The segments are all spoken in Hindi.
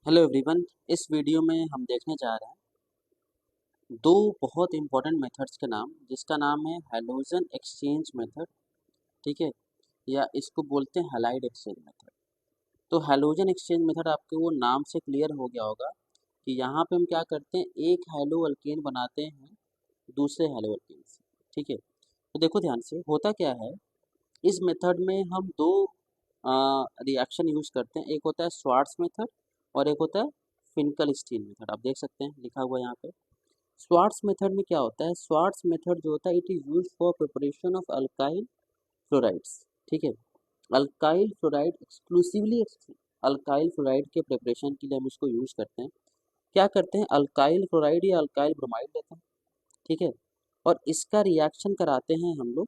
Hello everyone. इस वीडियो में हम देखने जा रहे हैं दो बहुत इंपॉर्टेंट मेथड्स के नाम, जिसका नाम है हैलोजन एक्सचेंज मेथड। ठीक है, या इसको बोलते हैं हैलाइड एक्सचेंज मेथड। तो हैलोजन एक्सचेंज मेथड आपके वो नाम से क्लियर हो गया होगा कि यहाँ पे हम क्या करते हैं, एक हैलो अल्केन बनाते हैं दूसरे हैलो अल्केन से। ठीक है, तो देखो ध्यान से होता क्या है। इस मेथड में हम दो रिएक्शन यूज करते हैं, एक होता है स्वार्ट्स मेथड और एक होता है फिनकल स्टीन मेथड। आप देख सकते हैं लिखा हुआ है यहाँ पे। स्वार्ट्स मेथड में क्या होता है, स्वार्ट्स मेथड जो होता है it is used for preparation of alkyl fluorides. ठीक है, alkyl fluoride exclusively alkyl fluoride के प्रिपरेशन के लिए हम इसको यूज करते हैं। क्या करते हैं, अल्काइल फ्लोराइड या अल्काइल ब्रोमाइड लेते हैं। ठीक है, और इसका रिएक्शन कराते हैं हम लोग,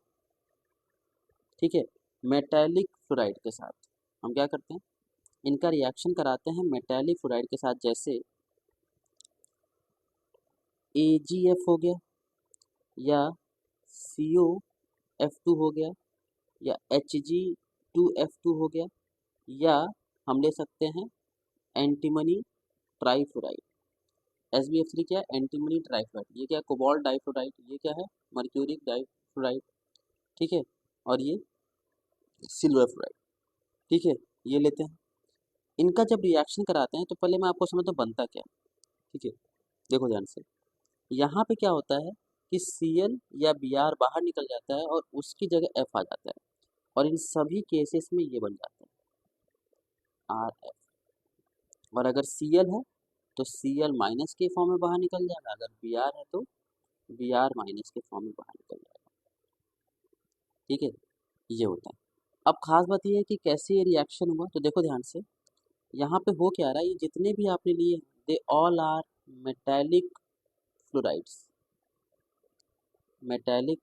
ठीक है, मेटेलिक फ्लोराइड के साथ। हम क्या करते हैं, इनका रिएक्शन कराते हैं मेटेलिक फ्लोराइड के साथ, जैसे AgF हो गया या COF2 हो गया या Hg2F2 हो गया, या हम ले सकते हैं एंटीमनी ट्राइफ्लोराइड। SbF3 क्या है, एंटीमनी ट्राइफ्लोराइड। ये क्या है, कोबाल्ट डाइफ्लोराइड। ये क्या है, मर्क्यूरिक डाइफ्लोराइड। ठीक है, और ये सिल्वर फ्लोराइड। ठीक है, ये लेते हैं। इनका जब रिएक्शन कराते हैं तो पहले मैं आपको समझता हूँ बनता क्या है। ठीक है, देखो ध्यान से। यहाँ पे क्या होता है कि Cl या Br बाहर निकल जाता है और उसकी जगह F आ जाता है, और इन सभी केसेस में ये बन जाता है RF। और अगर Cl है तो Cl माइनस के फॉर्म में बाहर निकल जाएगा, अगर Br है तो Br माइनस के फॉर्म में बाहर निकल जाएगा। ठीक है, ये होता है। अब खास बात ये है कि कैसे ये रिएक्शन हुआ, तो देखो ध्यान से। यहाँ पे हो क्या रहा है, ये जितने भी आपने लिए they all are metallic fluorides. Metallic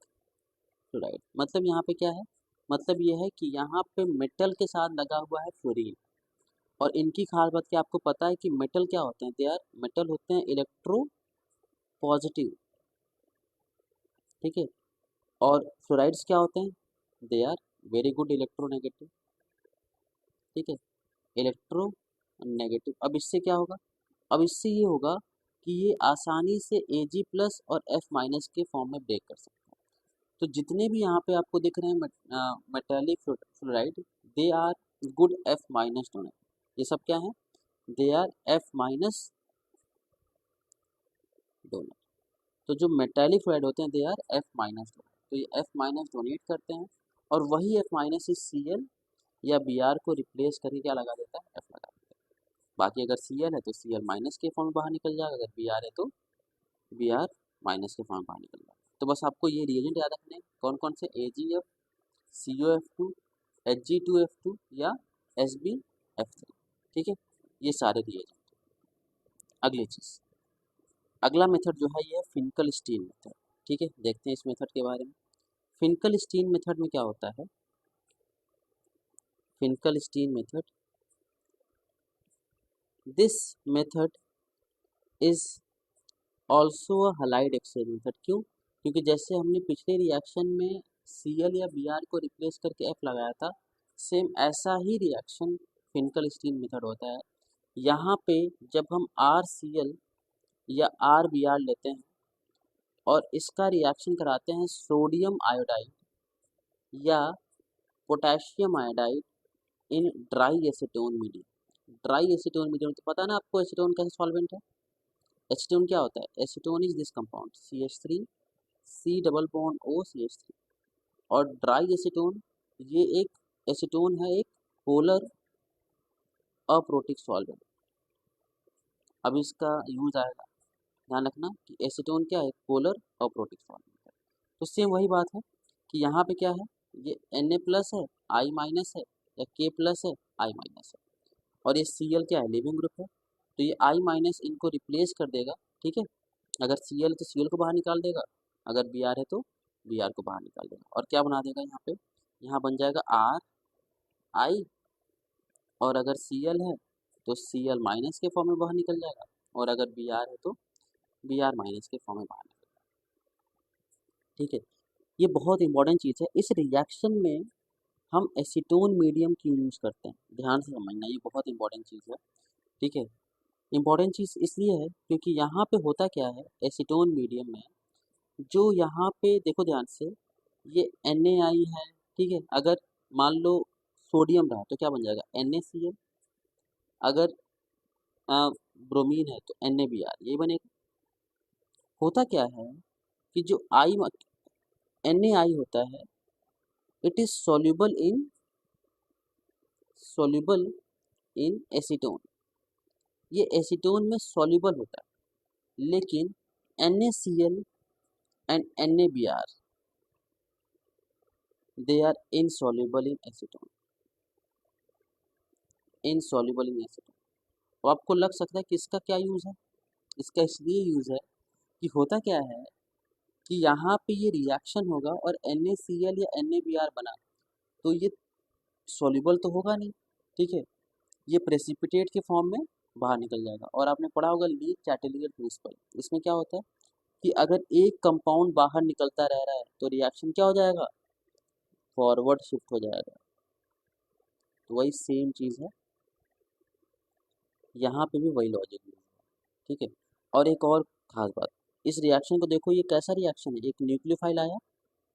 fluoride मतलब यहाँ पे क्या है, मतलब ये है कि यहाँ पे मेटल के साथ लगा हुआ है फ्लोरीन। और इनकी खास बात क्या आपको पता है कि मेटल क्या होते हैं, दे आर मेटल होते हैं इलेक्ट्रो पॉजिटिव। ठीक है, और फ्लोराइड्स क्या होते हैं, they are very good electronegative. ठीक है, इलेक्ट्रो नेगेटिव। अब इससे क्या होगा, अब इससे ये होगा कि ये आसानी से Ag+ और F- के फॉर्म में ब्रेक कर सकते हैं। तो जितने भी यहाँ पे आपको दिख रहे हैं metallic fluoride, they are good F- donor. ये सब क्या है, दे आर F- डोनर। तो जो मेटेलिक फ्लोराइड होते हैं दे आर F- डोनर, तो ये F- डोनेट करते हैं, और वही F- इस Cl या Br को रिप्लेस करके क्या लगा देता है, F लगा देता है। बाकी अगर Cl है तो Cl माइनस के फॉर्म में बाहर निकल जाएगा, अगर Br है तो Br माइनस के फॉर्म में बाहर निकल जाएगा। तो बस आपको ये रिएजेंट याद रखने हैं, कौन कौन से, AgF, COF2, Hg2F2 या SbF3। ठीक है, ये सारे रिएजेंट। अगली चीज़, अगला मेथड जो है ये है फिनकल स्टीन मेथड। ठीक है, देखते हैं इस मेथड के बारे में। फिनकल स्टीन मेथड में क्या होता है, Finkelstein method, this method is also a halide exchange method. क्यों, क्योंकि जैसे हमने पिछले रिएक्शन में Cl या Br को रिप्लेस करके F लगाया था, सेम ऐसा ही रिएक्शन फिनकल स्टीन मेथड होता है। यहाँ पे जब हम RCl या RBr लेते हैं और इसका रिएक्शन कराते हैं सोडियम आयोडाइड या potassium iodide in dry acetone medium. Dry acetone medium तो पता है ना आपको, एसीटोन कैसे सॉल्वेंट है। एसीटोन क्या होता है, acetone is this compound CH3 C double bond O CH3। और ड्राई एसीटोन, ये एक एसीटोन है, एक पोलर अप्रोटिक सॉल्वेंट। अब इसका यूज आएगा, ध्यान रखना कि एसीटोन क्या है, पोलर अप्रोटिक सॉल्वेंट है। तो सेम वही बात है कि यहाँ पे क्या है, ये Na+ है, I- है, या K+ है, I- है, और ये Cl क्या है, लिविंग ग्रुप है। तो ये I- इनको रिप्लेस कर देगा। ठीक है, अगर Cl है तो Cl को बाहर निकाल देगा, अगर Br है तो Br को बाहर निकाल देगा, और क्या बना देगा यहाँ पे, यहाँ बन जाएगा RI। और अगर Cl है तो Cl- के फॉर्म में बाहर निकल जाएगा, और अगर Br है तो Br- के फॉर्म में बाहर निकल जाएगा। ठीक है, ये बहुत इंपॉर्टेंट चीज़ है। इस रिएक्शन में हम एसीटोन मीडियम क्यों यूज़ करते हैं, ध्यान से समझना, ये बहुत इंपॉर्टेंट चीज़ है। ठीक है, इम्पोर्टेंट चीज़ इसलिए है क्योंकि यहाँ पे होता क्या है एसीटोन मीडियम में, जो यहाँ पे देखो ध्यान से, ये NaI है, ठीक है। अगर मान लो सोडियम रहा तो क्या बन जाएगा NaCl, अगर ब्रोमीन है तो NaBr, यही बनेगा। होता क्या है कि जो आई NaI होता है, it is soluble in acetone, ये एसीटोन में soluble होता है, लेकिन NaCl and NaBr they are insoluble in acetone. तो आपको लग सकता है कि इसका क्या यूज़ है, इसका इसलिए यूज़ है कि होता क्या है कि यहाँ पे ये रिएक्शन होगा और NaCl या NaBr बना, तो ये सॉल्युबल तो होगा नहीं, ठीक है, ये प्रेसिपिटेट के फॉर्म में बाहर निकल जाएगा। और आपने पढ़ा होगा ली चैटेलियर प्रिंसिपल, इसमें क्या होता है कि अगर एक कंपाउंड बाहर निकलता रह रहा है तो रिएक्शन क्या हो जाएगा, फॉरवर्ड शिफ्ट हो जाएगा। तो वही सेम चीज़ है, यहाँ पे भी वही लॉजिक है, ठीक है। और एक और खास बात, इस रिएक्शन को देखो, ये कैसा रिएक्शन है, एक न्यूक्लियोफाइल आया,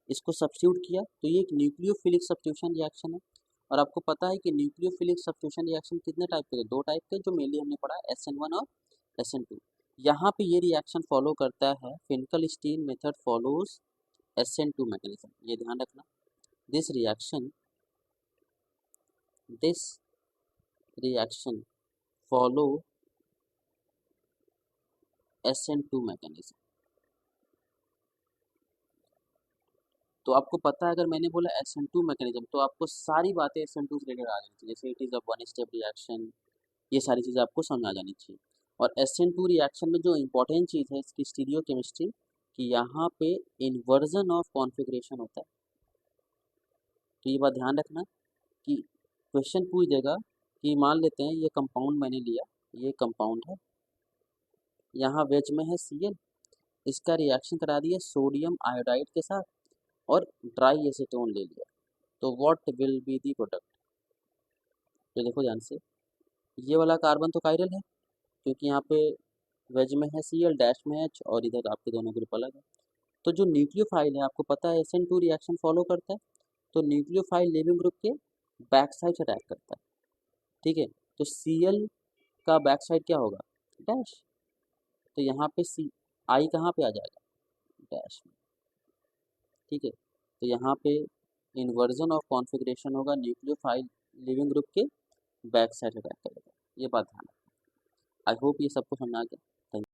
इसको सब्स्टिट्यूट किया, तो ये एक न्यूक्लियोफिलिक सब्स्टिट्यूशन रिएक्शन है। और आपको पता है कि न्यूक्लियोफिलिक सब्स्टिट्यूशन रिएक्शन कितने टाइप के, दो टाइप के, जो मेनली हमने पढ़ा SN1 और SN2। यहाँ पे ये रिएक्शन फॉलो करता है Finkel-Stein method follows SN2 mechanism, ये ध्यान रखना। This reaction follow SN2 mechanism. तो आपको पता है, अगर मैंने बोला SN2 मैकेनिज्म तो आपको सारी बातें SN2 से रिलेटेड आ जानी चाहिए, जैसे it is a one step reaction, ये सारी चीज़ें आपको समझ आ जानी चाहिए। और SN2 रिएक्शन में जो इम्पोर्टेंट चीज़ है इसकी स्टीरियोकेमिस्ट्री, कि यहाँ पे इन्वर्जन ऑफ कॉन्फ़िगरेशन होता है। तो ये बात ध्यान रखना कि क्वेश्चन पूछ देगा कि मान लेते हैं ये कंपाउंड मैंने लिया, ये कंपाउंड है, यहाँ वेज में है Cl, इसका रिएक्शन करा दिया सोडियम आयोडाइड के साथ और ड्राई एसीटोन ले लिया, तो what will be the product. तो देखो ध्यान से, ये वाला कार्बन तो कायरल है क्योंकि यहाँ पे वेज में है Cl, डैश में H, और इधर आपके दोनों ग्रुप अलग है। तो जो न्यूक्लियोफाइल है, आपको पता है SN2 रिएक्शन फॉलो करता है, तो न्यूक्लियोफाइल लीविंग ग्रुप के बैक साइड अटैक करता है, ठीक है। तो Cl का बैक साइड क्या होगा, डैश, तो यहाँ पे I कहाँ पे आ जाएगा, डैश में, ठीक है। तो यहाँ पे इन्वर्जन ऑफ कॉन्फ़िगरेशन होगा, न्यूक्लियोफाइल लिविंग ग्रुप के बैक साइड अटैक करेगा, ये बात ध्यान रखना। आई होप ये सबको समझ आ गया।